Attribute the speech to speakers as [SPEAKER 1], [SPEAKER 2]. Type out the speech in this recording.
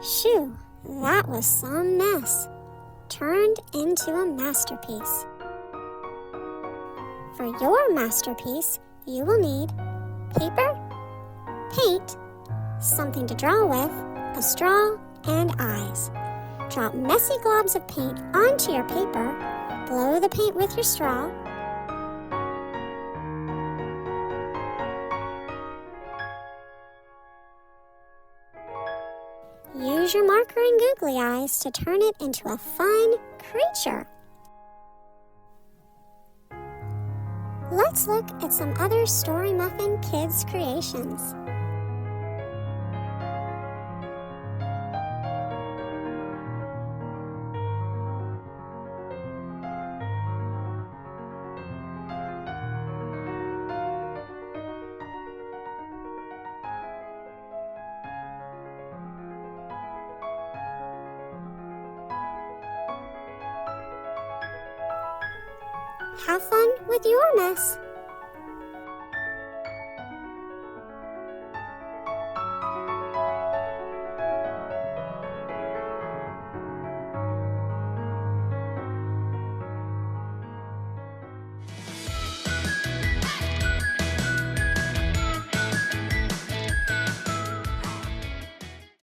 [SPEAKER 1] Shoo, that was some mess. Turned into a masterpiece. For your masterpiece, you will need paper, paint, something to draw with, a straw, and eyes. Drop messy globs of paint onto your paper. Blow the paint with your straw. Use your marker and googly eyes to turn it into a fun creature. Let's look at some other Story Muffin Kids creations. Have fun with your mess.